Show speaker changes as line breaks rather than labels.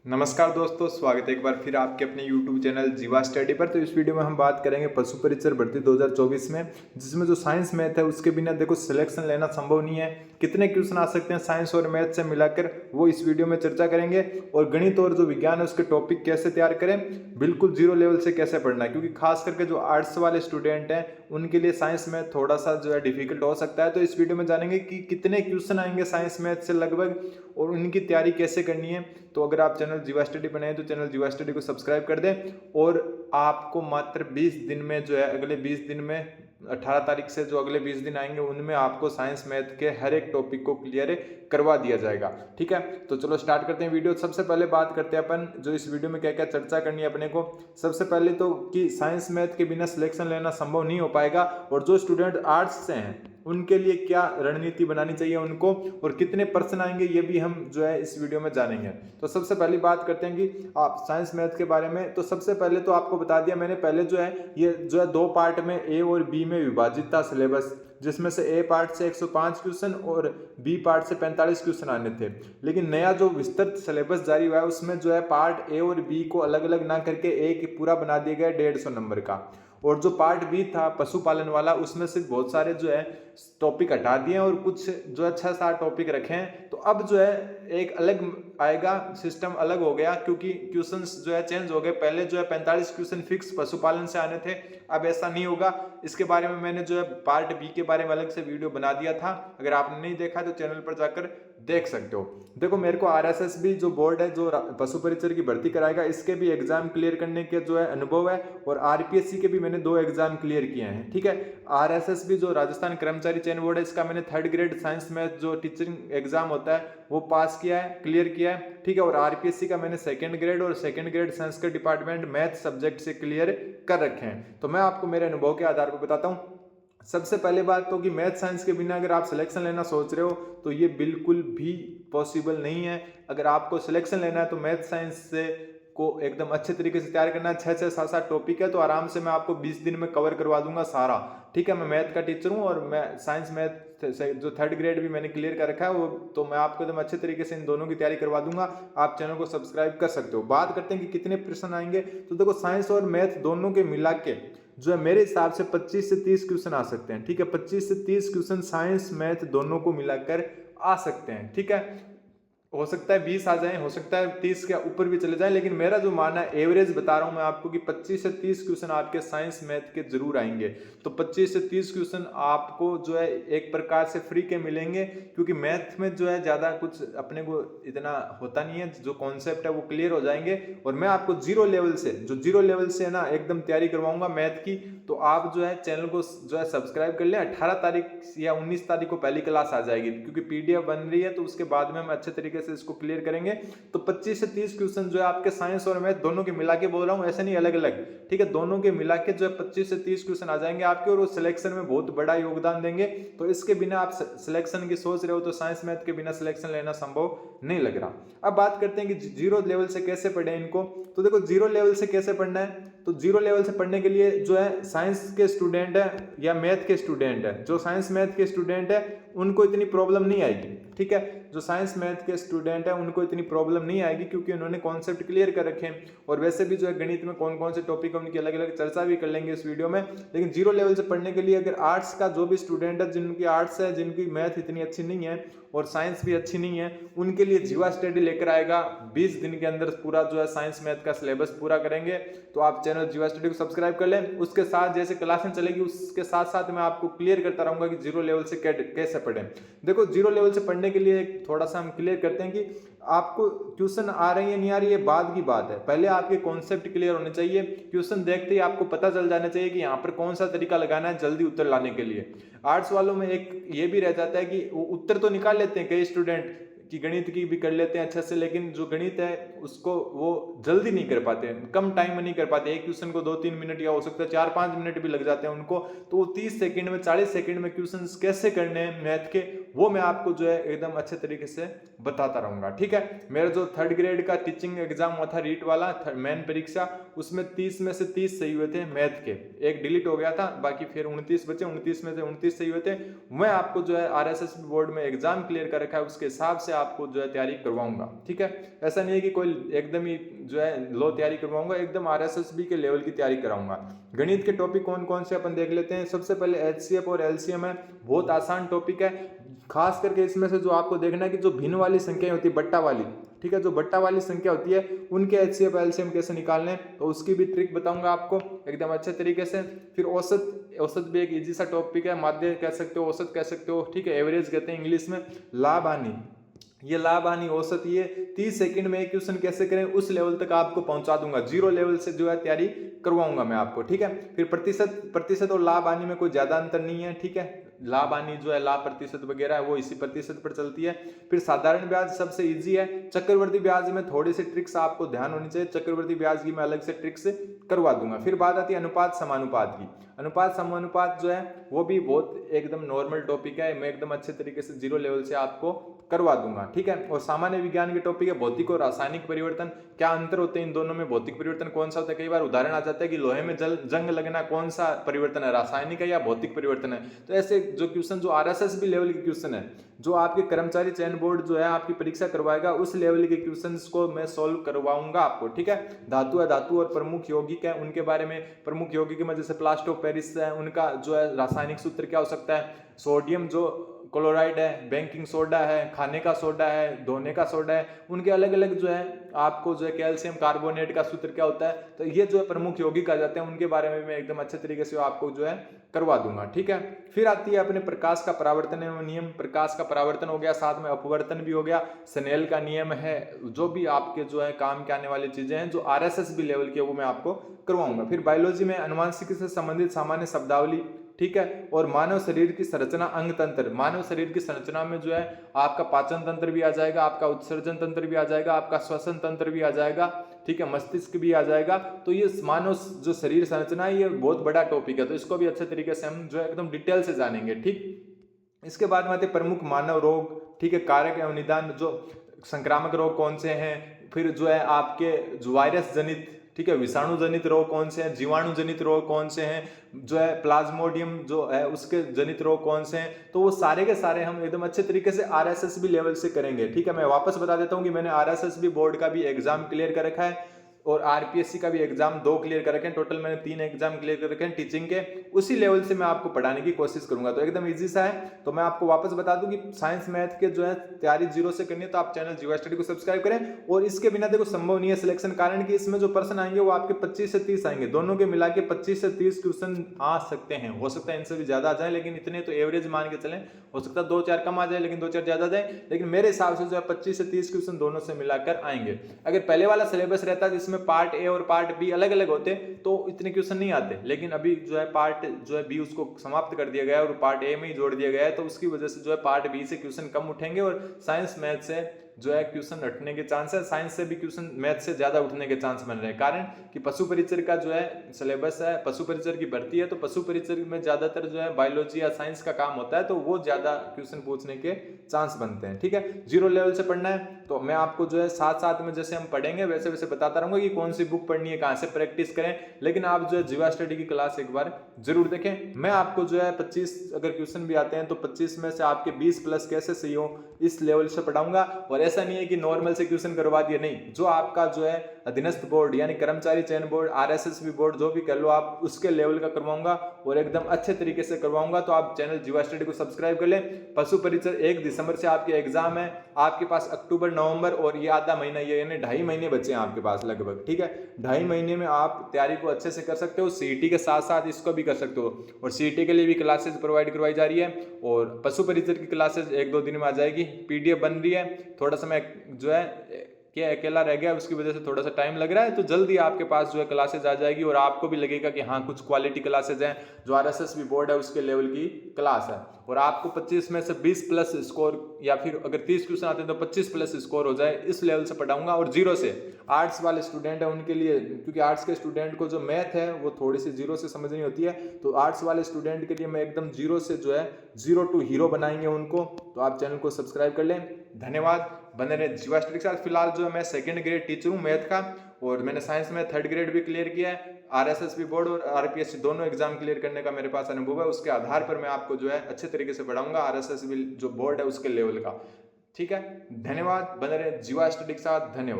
नमस्कार दोस्तों, स्वागत है एक बार फिर आपके अपने YouTube चैनल जीवा स्टडी पर। तो इस वीडियो में हम बात करेंगे पशु परिचर भर्ती 2024 में, जिसमें जो साइंस मैथ है उसके बिना देखो सिलेक्शन लेना संभव नहीं है। कितने क्वेश्चन आ सकते हैं साइंस और मैथ से मिलाकर, वो इस वीडियो में चर्चा करेंगे। और गणित और जो विज्ञान है उसके टॉपिक कैसे तैयार करें, बिल्कुल जीरो लेवल से कैसे पढ़ना है, क्योंकि खास करके जो आर्ट्स वाले स्टूडेंट हैं उनके लिए साइंस मैथ थोड़ा सा जो है डिफिकल्ट हो सकता है। तो इस वीडियो में जानेंगे कि कितने क्वेश्चन आएंगे साइंस मैथ से लगभग, और उनकी तैयारी कैसे करनी है। तो अगर आप चैनल जीवा स्टडी बनाए तो चैनल जीवा स्टडी को सब्सक्राइब कर दें। और आपको मात्र 20 दिन में जो है, अगले 20 दिन में 18 तारीख से जो अगले 20 दिन आएंगे उनमें आपको साइंस मैथ के हर एक टॉपिक को क्लियर करवा दिया जाएगा। ठीक है, तो चलो स्टार्ट करते हैं वीडियो। सबसे पहले बात करते हैं अपन जो इस वीडियो में क्या क्या चर्चा करनी है अपने को। सबसे पहले तो कि साइंस मैथ के बिना सिलेक्शन लेना संभव नहीं हो पाएगा, और जो स्टूडेंट आर्ट्स से हैं उनके लिए क्या रणनीति बनानी चाहिए उनको, और कितने पर्सन आएंगे ये भी हम जो है इस वीडियो में जानेंगे। तो सबसे पहली बात करते हैं कि आप साइंस मैथ के बारे में। तो सबसे पहले तो आपको बता दिया मैंने, पहले जो है ये जो है दो पार्ट में ए और बी में विभाजित था सिलेबस, जिसमें से ए पार्ट से 105 क्वेश्चन और बी पार्ट से 45 क्वेश्चन आने थे। लेकिन नया जो विस्तृत सिलेबस जारी हुआ है उसमें जो है पार्ट ए और बी को अलग अलग ना करके एक पूरा बना दिया गया 150 नंबर का। और जो पार्ट बी था पशुपालन वाला, उसमें से बहुत सारे जो है टॉपिक हटा दिए और कुछ जो है 6-7 टॉपिक रखे हैं। तो अब जो है एक अलग आएगा, सिस्टम अलग हो गया, क्योंकि क्वेश्चंस जो है चेंज हो गए। पहले जो है 45 क्वेश्चन फिक्स पशुपालन से आने थे, अब ऐसा नहीं होगा। इसके बारे में मैंने जो है पार्ट बी के बारे में अलग से वीडियो बना दिया था, अगर आपने नहीं देखा तो चैनल पर जाकर देख सकते हो। देखो, मेरे को आरएसएसबी जो बोर्ड है जो पशु परिचर की भर्ती कराएगा, इसके भी एग्जाम क्लियर करने के जो है अनुभव है, और आरपीएससी के भी मैंने 2 एग्जाम क्लियर किए हैं। ठीक है, आरएसएसबी जो राजस्थान कर्मचारी चयन बोर्ड है, इसका मैंने 3rd ग्रेड साइंस मैथ जो टीचिंग एग्जाम होता है वो पास किया है, क्लियर किया है। ठीक है, और आरपीएससी का मैंने 2nd ग्रेड और 2nd grade Sanskrit department math subject से क्लियर कर रखे हैं। तो मैं आपको मेरे अनुभव के आधार पर बताता हूँ। सबसे पहले बात तो कि मैथ साइंस के बिना अगर आप सिलेक्शन लेना सोच रहे हो तो ये बिल्कुल भी पॉसिबल नहीं है। अगर आपको सिलेक्शन लेना है तो मैथ साइंस से को एकदम अच्छे तरीके से तैयार करना है। 6-7 टॉपिक है, तो आराम से मैं आपको 20 दिन में कवर करवा दूंगा सारा। ठीक है, मैं मैथ का टीचर हूँ और मैं साइंस मैथ जो 3rd ग्रेड भी मैंने क्लियर कर रखा है वो, तो मैं आपको एकदम अच्छे तरीके से इन दोनों की तैयारी करवा दूंगा। आप चैनल को सब्सक्राइब कर सकते हो। बात करते हैं कि कितने प्रश्न आएंगे। तो देखो, साइंस और मैथ दोनों के मिला के जो है मेरे हिसाब से 25 से 30 क्वेश्चन आ सकते हैं। ठीक है, 25 से 30 क्वेश्चन साइंस मैथ दोनों को मिलाकर आ सकते हैं। ठीक है, हो सकता है 20 आ जाए, हो सकता है 30 के ऊपर भी चले जाए, लेकिन मेरा जो मानना है, एवरेज बता रहा हूं मैं आपको कि 25 से 30 क्वेश्चन आपके साइंस मैथ के जरूर आएंगे। तो 25 से 30 क्वेश्चन आपको जो है एक प्रकार से फ्री के मिलेंगे, क्योंकि मैथ में जो है ज्यादा कुछ अपने को इतना होता नहीं है, जो कॉन्सेप्ट है वो क्लियर हो जाएंगे। और मैं आपको जीरो लेवल से है ना एकदम तैयारी करवाऊंगा मैथ की। तो आप जो है चैनल को जो है सब्सक्राइब कर लें। 18 तारीख या 19 तारीख को पहली क्लास आ जाएगी, क्योंकि पीडीएफ बन रही है, तो उसके बाद में हम अच्छे तरीके से इसको क्लियर करेंगे। तो 25 से 30 क्वेश्चन जो है आपके साइंस और मैथ दोनों के मिला के बोल रहा हूं, ऐसे नहीं अलग अलग। ठीक है, दोनों के मिला के जो है 25 से 30 क्वेश्चन आ जाएंगे आपके, और वो सिलेक्शन में बहुत बड़ा योगदान देंगे। तो इसके बिना आप सिलेक्शन की सोच रहे हो तो साइंस मैथ के बिना सिलेक्शन लेना संभव नहीं लग रहा। अब बात करते हैं कि जीरो लेवल से कैसे पढ़े इनको। तो देखो, जीरो लेवल से कैसे पढ़ना है। तो जीरो लेवल से पढ़ने के लिए जो है साइंस के स्टूडेंट है या मैथ के स्टूडेंट है, जो साइंस मैथ के स्टूडेंट है उनको इतनी प्रॉब्लम नहीं आएगी। ठीक है, जो साइंस मैथ के स्टूडेंट है उनको इतनी प्रॉब्लम नहीं आएगी, क्योंकि उन्होंने कॉन्सेप्ट क्लियर कर रखे हैं। और वैसे भी जो है गणित में कौन कौन से टॉपिक है उनकी अलग अलग चर्चा भी कर लेंगे इस वीडियो में। लेकिन जीरो लेवल से पढ़ने के लिए अगर आर्ट्स का जो भी स्टूडेंट है, जिनकी आर्ट्स है, जिनकी मैथ इतनी अच्छी नहीं है और साइंस भी अच्छी नहीं है, उनके लिए जीवा स्टडी लेकर आएगा। 20 दिन के अंदर पूरा जो है साइंस मैथ का सिलेबस पूरा करेंगे। तो आप चैनल जीवा स्टडी को सब्सक्राइब कर लें। उसके साथ जैसे क्लासें चलेगी उसके साथ साथ मैं आपको क्लियर करता रहूंगा कि जीरो लेवल से कैसे पढ़ें। देखो, जीरो लेवल से पढ़ने के लिए थोड़ा सा हम क्लियर करते हैं कि आपको क्वेश्चन आ रही है नहीं आ रही है बाद की बात है, पहले आपके कॉन्सेप्ट क्लियर होने चाहिए। क्वेश्चन देखते ही आपको पता चल जाना चाहिए कि यहाँ पर कौन सा तरीका लगाना है जल्दी उत्तर लाने के लिए। आर्ट्स वालों में एक ये भी रह जाता है कि वो उत्तर तो निकाल लेते हैं कई स्टूडेंट कि गणित की भी कर लेते हैं अच्छे से, लेकिन जो गणित है उसको वो जल्दी नहीं कर पाते, कम टाइम में नहीं कर पाते। एक क्वेश्चन को 2-3 मिनट या हो सकता है 4-5 मिनट भी लग जाते हैं उनको। तो वो 30 सेकंड में 40 सेकंड में क्वेश्चन कैसे करने हैं मैथ के, वो मैं आपको जो है एकदम अच्छे तरीके से बताता रहूंगा। ठीक है, मेरा जो 3rd ग्रेड का टीचिंग एग्जाम हुआ था रीट वाला मेन परीक्षा, उसमें 30 में से 30 सही हुए थे मैथ के, एक डिलीट हो गया था, बाकी फिर 29 बचे, 29 में से 29 सही हुए थे। मैं आपको जो है आरएसएस बोर्ड में एग्जाम क्लियर कर रखा है, उसके हिसाब से आपको जो है तैयारी करवाऊंगा, ठीक है। ऐसा नहीं है कि कोई एकदम ही जो है लो तैयारी करवाऊंगा, एकदम आरएसएसबी के लेवल की तैयारी कराऊंगा। गणित के टॉपिक कौन कौन से अपन देख लेते हैं। सबसे पहले एचसीएफ और एलसीएम है, बहुत आसान टॉपिक है। खास करके इसमें से जो आपको देखना है कि जो भिन्न वाली संख्याएं होती है, बट्टा वाली, ठीक है, जो बट्टा वाली संख्या होती है उनके एचसीएफ एलसीएम कैसे निकालने, तो उसकी भी ट्रिक बताऊंगा आपको एकदम अच्छे तरीके से। फिर औसत भी एक इजी सा टॉपिक है, माध्य कह सकते हो, औसत कह सकते हो, ठीक है, एवरेज कहते हैं इंग्लिश में। लाभ हानि, ये लाभ हानि औसत, ये 30 सेकंड में एक क्वेश्चन कैसे करें उस लेवल तक आपको पहुंचा दूंगा। जीरो लेवल से जो है तैयारी करवाऊंगा मैं आपको, ठीक है। फिर प्रतिशत और लाभ हानि में कोई ज्यादा अंतर नहीं है, ठीक है। लाभ हानि जो है लाभ प्रतिशत वगैरह है वो इसी प्रतिशत पर चलती है। फिर साधारण ब्याज सबसे इजी है। चक्रवर्ती ब्याज में थोड़ी सी ट्रिक्स आपको ध्यान होनी चाहिए, चक्रवर्ती ब्याज की मैं अलग से ट्रिक्स करवा दूंगा। फिर बात आती है अनुपात समानुपात की। अनुपात समानुपात जो है वो भी बहुत एकदम नॉर्मल टॉपिक है, मैं एकदम अच्छे तरीके से जीरो लेवल से आपको करवा दूंगा, ठीक है। और सामान्य विज्ञान के टॉपिक है भौतिक और रासायनिक परिवर्तन, क्या अंतर होते हैं इन दोनों में, भौतिक परिवर्तन कौन सा होता है, कई बार उदाहरण आ जाता है कि लोहे में जंग लगना कौन सा परिवर्तन है, रासायनिक है या भौतिक परिवर्तन है। तो ऐसे जो क्वेश्चन जो आरएसएस भी लेवल के क्वेश्चन है, जो आपके कर्मचारी चयन बोर्ड जो है आपकी परीक्षा करवाएगा, उस लेवल के क्वेश्चंस को मैं सॉल्व करवाऊंगा आपको, ठीक है। धातु है, धातु और प्रमुख यौगिक है उनके बारे में, प्रमुख यौगिक में जैसे प्लास्टर ऑफ पेरिस है उनका जो है रासायनिक सूत्र क्या हो सकता है, सोडियम जो क्लोराइड है, बेकिंग सोडा है, खाने का सोडा है, धोने का सोडा है, उनके अलग अलग जो है आपको जो है कैल्शियम कार्बोनेट का सूत्र क्या होता है, तो ये जो है प्रमुख यौगिक आ जाते हैं, उनके बारे में मैं एकदम अच्छे तरीके से आपको जो है करवा दूंगा, ठीक है। फिर आती है अपने प्रकाश का परावर्तन नियम, प्रकाश का परावर्तन हो गया, साथ में अपवर्तन भी हो गया, स्नेल का नियम है, जो भी आपके जो है काम के आने वाली चीजें हैं जो आरएसएस भी लेवल की है वो मैं आपको करवाऊंगा। फिर बायोलॉजी में अनुवांशिकी से संबंधित सामान्य शब्दावली, ठीक है। और मानव शरीर की संरचना, अंग तंत्र, मानव शरीर की संरचना में जो है आपका पाचन तंत्र भी आ जाएगा, आपका उत्सर्जन तंत्र भी आ जाएगा, आपका श्वसन तंत्र भी आ जाएगा, ठीक है, मस्तिष्क भी आ जाएगा। तो ये मानव जो शरीर संरचना है ये बहुत बड़ा टॉपिक है, तो इसको भी अच्छे तरीके से हम जो है एकदम डिटेल से जानेंगे, ठीक। इसके बाद में आते परमुख मानव रोग, ठीक है, कारक एवं निदान, जो संक्रामक रोग कौन से हैं, फिर जो है आपके जो वायरस जनित, ठीक है, विषाणु जनित रोग कौन से हैं, जीवाणु जनित रोग कौन से हैं, जो है प्लाज्मोडियम जो है उसके जनित रोग कौन से हैं, तो वो सारे के सारे हम एकदम अच्छे तरीके से आरएसएसबी लेवल से करेंगे, ठीक है। मैं वापस बता देता हूं कि मैंने आरएसएसबी बोर्ड का भी एग्जाम क्लियर कर रखा है और आरपीएससी का भी एग्जाम 2 क्लियर कर रखे हैं, टोटल मैंने 3 एग्जाम क्लियर कर रखे हैं टीचिंग के, उसी लेवल से मैं आपको पढ़ाने की कोशिश करूंगा। तो एकदम इजी सा है। तो मैं आपको वापस बता दूं कि साइंस मैथ के जो है तैयारी जीरो से करनी है तो आप चैनल जीवा स्टडी को सब्सक्राइब करें, और इसके बिना देखो संभव नहीं है सिलेक्शन, कारण कि इसमें जो प्रश्न आएंगे वो आपके 25 से 30 आएंगे, दोनों के मिला के 25 से 30 क्वेश्चन आ सकते हैं, हो सकता है इनसे भी ज्यादा आ जाए, लेकिन इतने तो एवरेज मान के चलें, हो सकता है 2-4 कम आ जाए लेकिन 2-4 ज्यादा आ जाए, लेकिन मेरे हिसाब से जो है 25 से 30 क्वेश्चन दोनों से मिलाकर आएंगे। अगर पहले वाला सिलेबस रहता जिसमें पार्ट ए और पार्ट बी अलग अलग होते तो इतने क्वेश्चन नहीं आते, लेकिन अभी जो है पार्ट जो है बी उसको समाप्त कर दिया गया है और पार्ट ए में ही जोड़ दिया गया है, तो उसकी वजह से जो है पार्ट बी से क्वेश्चन कम उठेंगे और साइंस मैथ से जो है क्वेश्चन उठने के चांस है, साइंस से भी क्वेश्चन मैथ से ज्यादा उठने के चांस बन रहे हैं, कारण कि पशु परिचर का जो है सिलेबस है, पशु परिचर की भर्ती है, तो पशु परिचर में ज्यादातर जो है बायोलॉजी या साइंस का काम होता है, तो वो ज्यादा क्वेश्चन पूछने के चांस बनते हैं, ठीक है। जीरो लेवल से पढ़ना है तो मैं आपको जो है साथ साथ में जैसे हम पढ़ेंगे वैसे वैसे बताता रहूंगा कि कौन सी बुक पढ़नी है, कहाँ से प्रैक्टिस करें, लेकिन आप जो है जीवा स्टडी की क्लास एक बार जरूर देखें। मैं आपको जो है 25 अगर क्वेश्चन भी आते हैं तो 25 में से आपके 20 प्लस कैसे सही हो इस लेवल से पढ़ाऊंगा, और ऐसा नहीं है कि नॉर्मल से क्वेश्चन करवा दिए, नहीं, जो आपका जो है अधीनस्थ बोर्ड यानी कर्मचारी चयन बोर्ड, आरएसएसबी बोर्ड जो भी कर लो आप, उसके लेवल का करवाऊंगा और एकदम अच्छे तरीके से करवाऊंगा। तो आप चैनल जीवा स्टडी को सब्सक्राइब कर लें। पशु परिचर 1 दिसंबर से आपके एग्जाम है, आपके पास अक्टूबर नवंबर और ये आधा महीना, ये यानी 2.5 महीने बचे हैं आपके पास लगभग, ठीक है। 2.5 महीने में आप तैयारी को अच्छे से कर सकते हो, सीईटी के साथ साथ इसको भी कर सकते हो, और सीईटी के लिए भी क्लासेस प्रोवाइड करवाई जा रही है, और पशु परिचर की क्लासेस 1-2 दिन में आ जाएगी, पीडीएफ बन रही है, थोड़ा सा मैं जो है क्या अकेला रह गया उसकी वजह से थोड़ा सा टाइम लग रहा है, तो जल्दी आपके पास जो है क्लासेज आ जाएगी और आपको भी लगेगा कि हाँ कुछ क्वालिटी क्लासेज हैं, जो आरएसएसबी बोर्ड है उसके लेवल की क्लास है, और आपको 25 में से 20 प्लस स्कोर या फिर अगर 30 क्वेश्चन आते हैं तो 25 प्लस स्कोर हो जाए, इस लेवल से पढ़ाऊंगा। और जीरो से आर्ट्स वाले स्टूडेंट है उनके लिए, क्योंकि आर्ट्स के स्टूडेंट को जो मैथ है वो थोड़ी सी जीरो से समझनी होती है, तो आर्ट्स वाले स्टूडेंट के लिए मैं एकदम जीरो से जो है जीरो टू हीरो बनाएंगे उनको। तो आप चैनल को सब्सक्राइब कर लें। धन्यवाद, बने रहे जीवा स्टडी के साथ। फिलहाल जो है मैं 2nd ग्रेड टीचर हूँ मैथ का, और मैंने साइंस में 3rd ग्रेड भी क्लियर किया है, आरएसएसबी बोर्ड और आरपीएससी दोनों एग्जाम क्लियर करने का मेरे पास अनुभव है, उसके आधार पर मैं आपको जो है अच्छे तरीके से पढ़ाऊंगा आरएसएसबी जो बोर्ड है उसके लेवल का। ठीक है, धन्यवाद। बने रहे जीवा स्टडी के साथ। धन्यवाद।